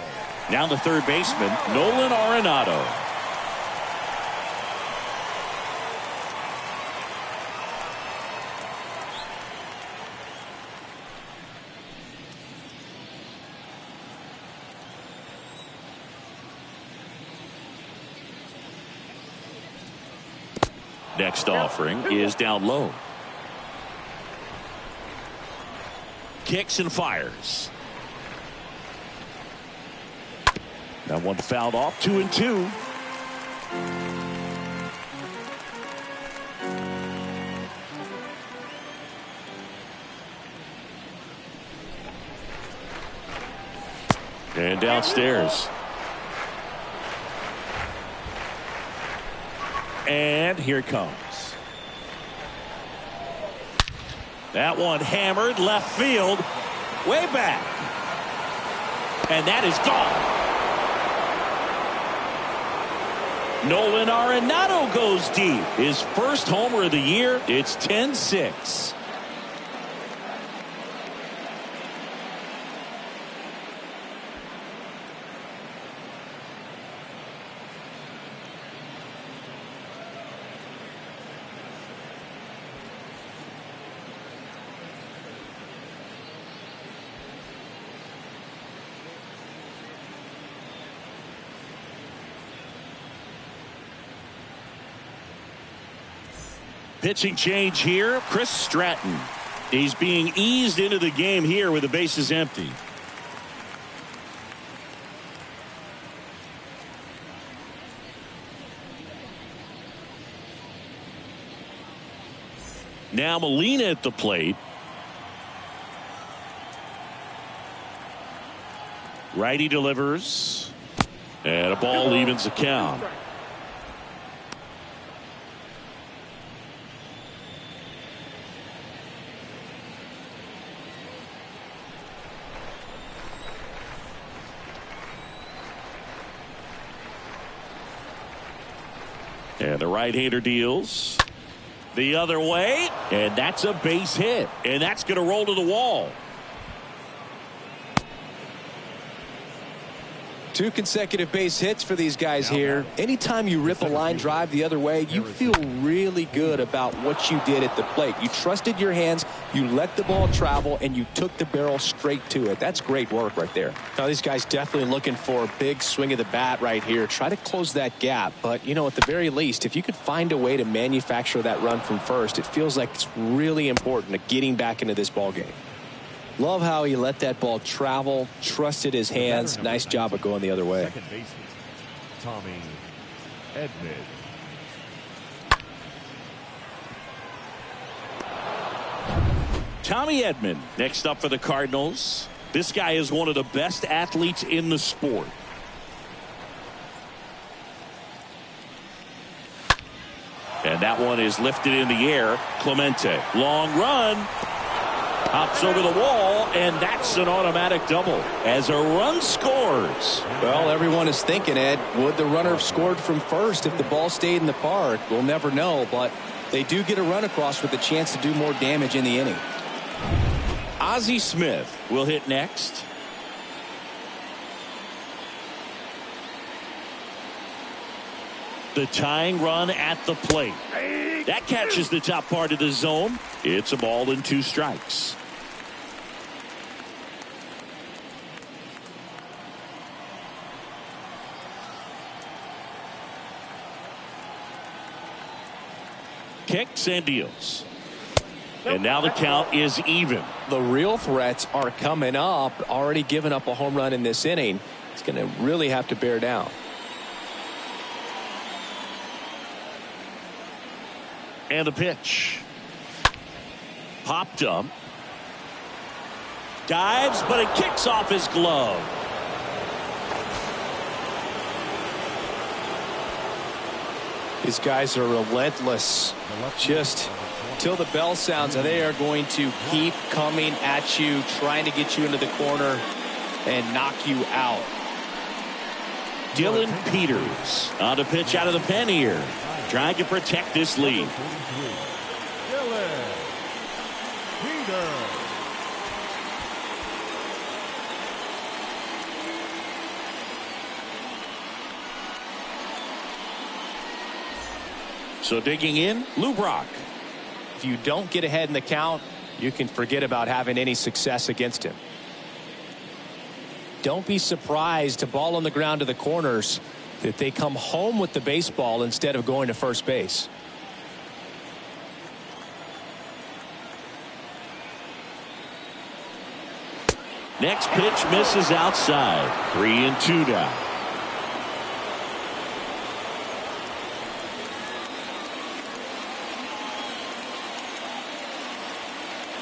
Now the third baseman, Nolan Arenado. Next offering is down low. Kicks and fires. That one fouled off. 2-2. And downstairs. And here it comes. That one hammered left field. Way back. And that is gone. Nolan Arenado goes deep. His first homer of the year. It's 10-6. Pitching change here, Chris Stratton. He's being eased into the game here with the bases empty. Now Molina at the plate. Righty delivers. And a ball evens the count. And the right-hander deals the other way, and that's a base hit, and that's going to roll to the wall. 2 consecutive base hits for these guys here. Anytime you rip a line drive the other way, you feel really good about what you did at the plate. You trusted your hands, you let the ball travel, and you took the barrel straight to it. That's great work right there. Now these guys definitely looking for a big swing of the bat right here. Try to close that gap, but you know, at the very least, if you could find a way to manufacture that run from first, it feels like it's really important to getting back into this ball game. Love how he let that ball travel, trusted his hands. Nice job of going the other way. Second baseman, Tommy Edman. Tommy Edman next up for the Cardinals. This guy is one of the best athletes in the sport. And that one is lifted in the air. Clemente, long run. Hops over the wall, and that's an automatic double as a run scores. Well, everyone is thinking, Ed, would the runner have scored from first if the ball stayed in the park? We'll never know, but they do get a run across with a chance to do more damage in the inning. Ozzie Smith will hit next. The tying run at the plate. That catches the top part of the zone. It's a ball and 2 strikes. kicks and deals. And now the count is even. The real threats are coming up. Already given up a home run in this inning. It's going to really have to bear down. And the pitch. Popped up. Dives, but it kicks off his glove. These guys are relentless. Just till the bell sounds, they are going to keep coming at you, trying to get you into the corner and knock you out. Dylan Peters on the pitch out of the pen here, trying to protect this lead. Dylan Peters. So digging in, Lou Brock. If you don't get ahead in the count, you can forget about having any success against him. Don't be surprised, a ball on the ground to the corners, that they come home with the baseball instead of going to first base. Next pitch misses outside. 3-2 now.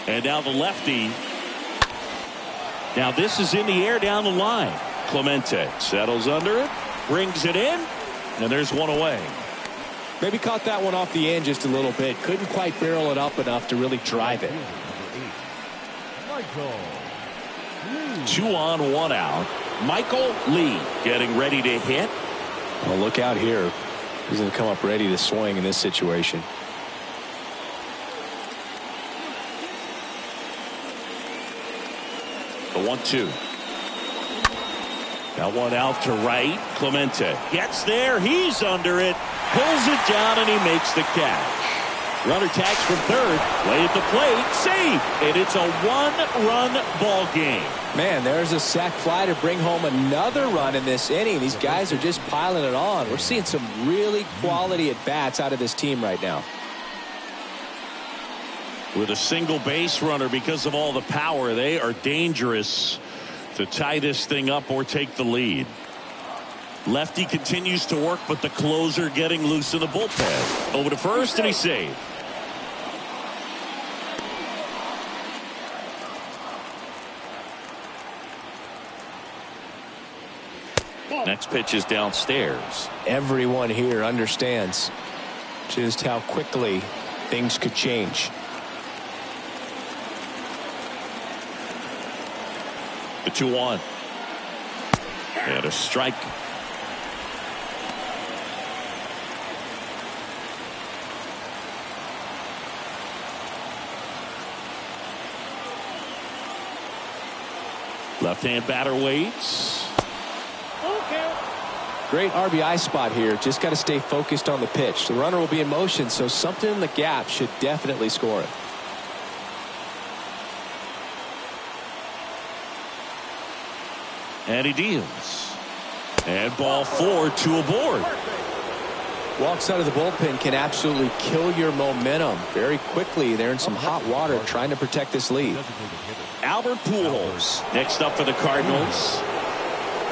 And now the lefty. Now this is in the air down the line. Clemente settles under it, brings it in, and there's one away. Maybe caught that one off the end just a little bit. Couldn't quite barrel it up enough to really drive it. 2 on, 1 out. Michael Lee getting ready to hit. Well, look out here. He's going to come up ready to swing in this situation. The 1-2. That one out to right. Clemente gets there. He's under it. Pulls it down and he makes the catch. Runner tags from third. Way at the plate. Save. And it's a 1-run ball game. Man, there's a sac fly to bring home another run in this inning. These guys are just piling it on. We're seeing some really quality at bats out of this team right now. With a single base runner, because of all the power, they are dangerous to tie this thing up or take the lead. Lefty continues to work, but the closer getting loose in the bullpen. Over to first, and he's saved. Next pitch is downstairs. Everyone here understands just how quickly things could change. The 2-1. And a strike. Left-hand batter waits. Great RBI spot here. Just got to stay focused on the pitch. The runner will be in motion, so something in the gap should definitely score it. And he deals. And ball 4, 2 aboard. Walks out of the bullpen can absolutely kill your momentum very quickly. They're in some hot water trying to protect this lead. Albert Pujols next up for the Cardinals.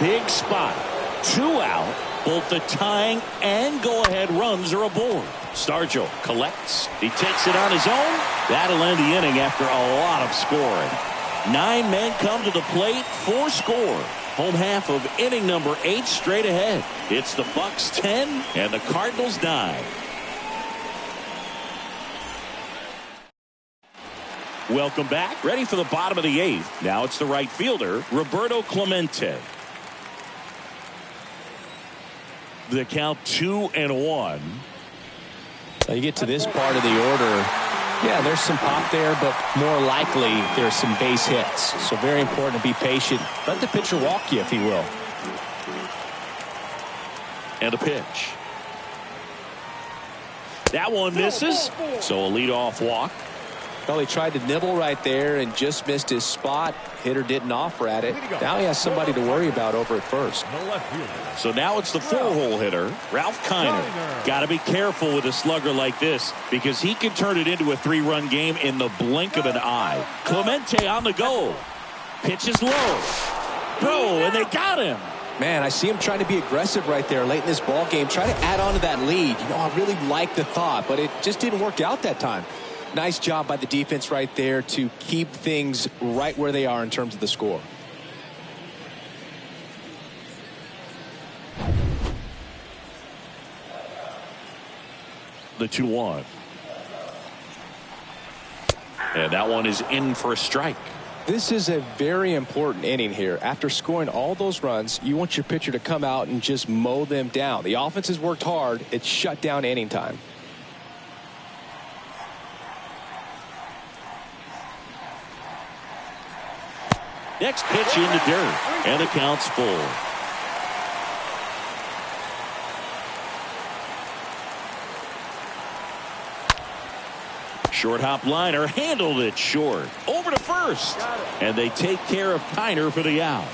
Big spot. 2 out. Both the tying and go-ahead runs are aboard. Stargell collects. He takes it on his own. That'll end the inning after a lot of scoring. 9 men come to the plate. 4 score. Home half of inning number 8 straight ahead. It's the Bucks 10 and the Cardinals 9. Welcome back. Ready for the bottom of the 8th. Now it's the right fielder, Roberto Clemente. The count 2-1. Now you get to this part of the order. Yeah, there's some pop there, but more likely there's some base hits. So very important to be patient. Let the pitcher walk you, if he will. And a pitch. That one misses. So a leadoff walk. Well, he tried to nibble right there and just missed his spot. Hitter didn't offer at it. Now he has somebody to worry about over at first. The left fielder. So now it's the four-hole hitter, Ralph Kiner. Got to be careful with a slugger like this because he can turn it into a 3-run game in the blink of an eye. Clemente on the go. Pitch is low. Throw, and they got him. Man, I see him trying to be aggressive right there late in this ball game. Try to add on to that lead. You know, I really like the thought, but it just didn't work out that time. Nice job by the defense right there to keep things right where they are in terms of the score. The 2-1. And that one is in for a strike. This is a very important inning here. After scoring all those runs, you want your pitcher to come out and just mow them down. The offense has worked hard. It's shut down inning time. Next pitch in the dirt, and the count's full. Short hop liner, handled it short. Over to first, and they take care of Kiner for the out.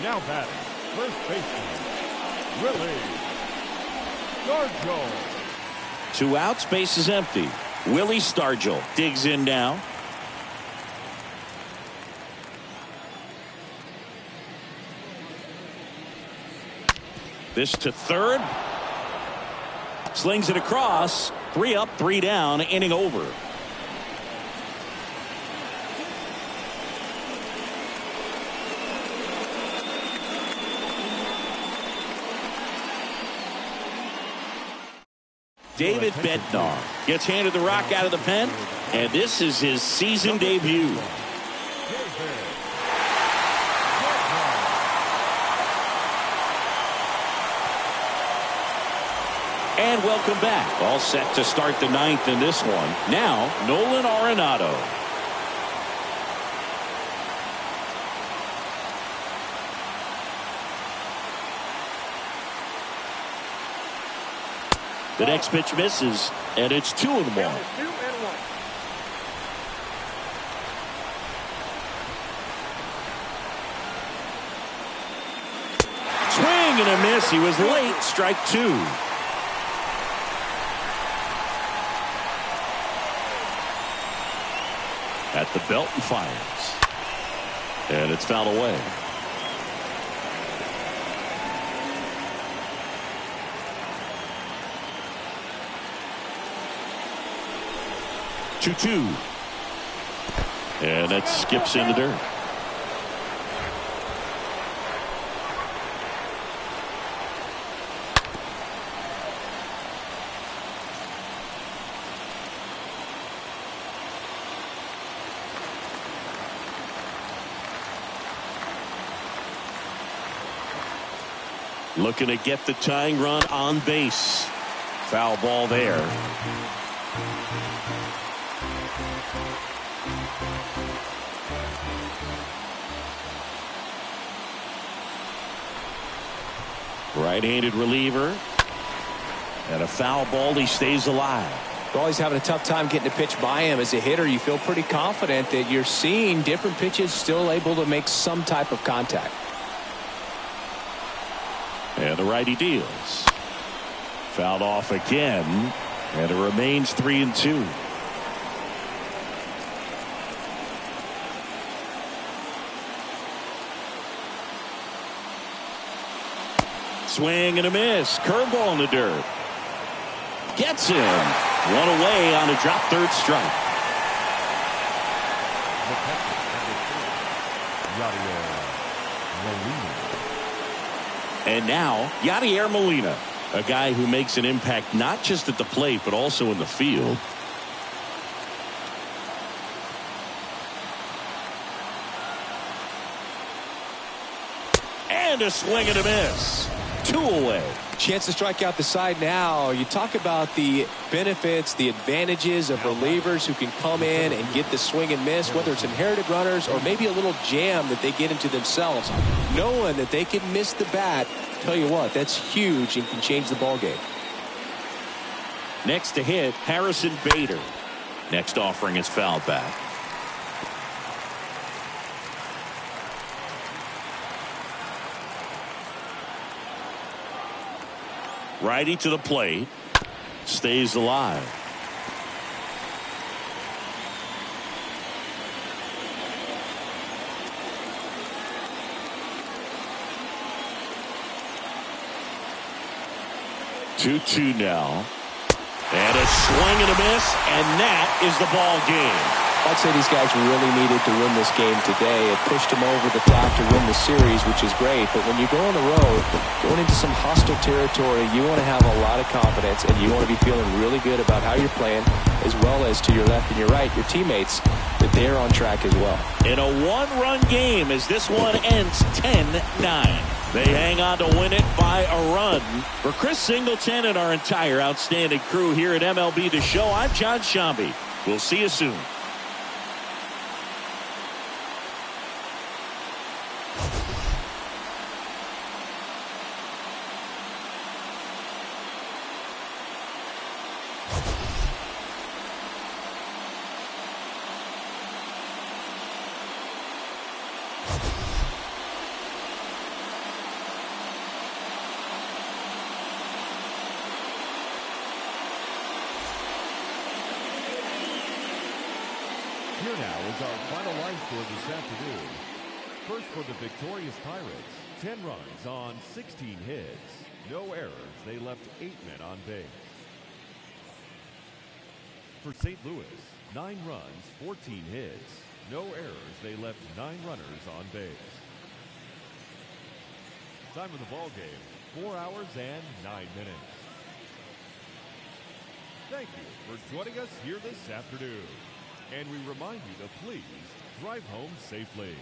Now batting, first baseman, Willie Stargell. 2 outs, base is empty. Willie Stargell digs in now. This to third. Slings it across. 3 up, 3 down, inning over. David Bednar gets handed the rock out of the pen, and this is his season debut. And welcome back. All set to start the 9th in this one. Now, Nolan Arenado. The next pitch misses, and it's 2-1. Swing and a miss. He was late. Strike 2. At the belt and fires. And it's fouled away. Two. And that skips in the dirt. Looking to get the tying run on base. Foul ball there. Right-handed reliever. And a foul ball. He stays alive. Well, he's having a tough time getting a pitch by him. As a hitter, you feel pretty confident that you're seeing different pitches still able to make some type of contact. And the righty deals. Fouled off again. And it remains 3-2. Swing and a miss. Curveball in the dirt. Gets him. One away on a drop third strike. And now Yadier Molina, a guy who makes an impact not just at the plate but also in the field. And a swing and a miss. 2 away. Chance to strike out the side now. You talk about the benefits, the advantages of relievers who can come in and get the swing and miss, whether it's inherited runners or maybe a little jam that they get into themselves. Knowing that they can miss the bat, tell you what, that's huge and can change the ball game. Next to hit, Harrison Bader. Next offering is fouled back. Righty to the plate. Stays alive. Two now. And a swing and a miss, and that is the ball game. I'd say these guys really needed to win this game today. It pushed them over the top to win the series, which is great. But when you go on the road, going into some hostile territory, you want to have a lot of confidence, and you want to be feeling really good about how you're playing, as well as to your left and your right, your teammates, that they're on track as well. In a one-run game as this one ends 10-9. They hang on to win it by a run. For Chris Singleton and our entire outstanding crew here at MLB The Show, I'm John Shambi. We'll see you soon. Here now is our final line score this afternoon. First for the victorious Pirates, 10 runs on 16 hits. No errors. They left 8 men on base. For St. Louis, 9 runs, 14 hits. No errors. They left 9 runners on base. Time of the ball game, 4 hours and 9 minutes. Thank you for joining us here this afternoon. And we remind you to please drive home safely.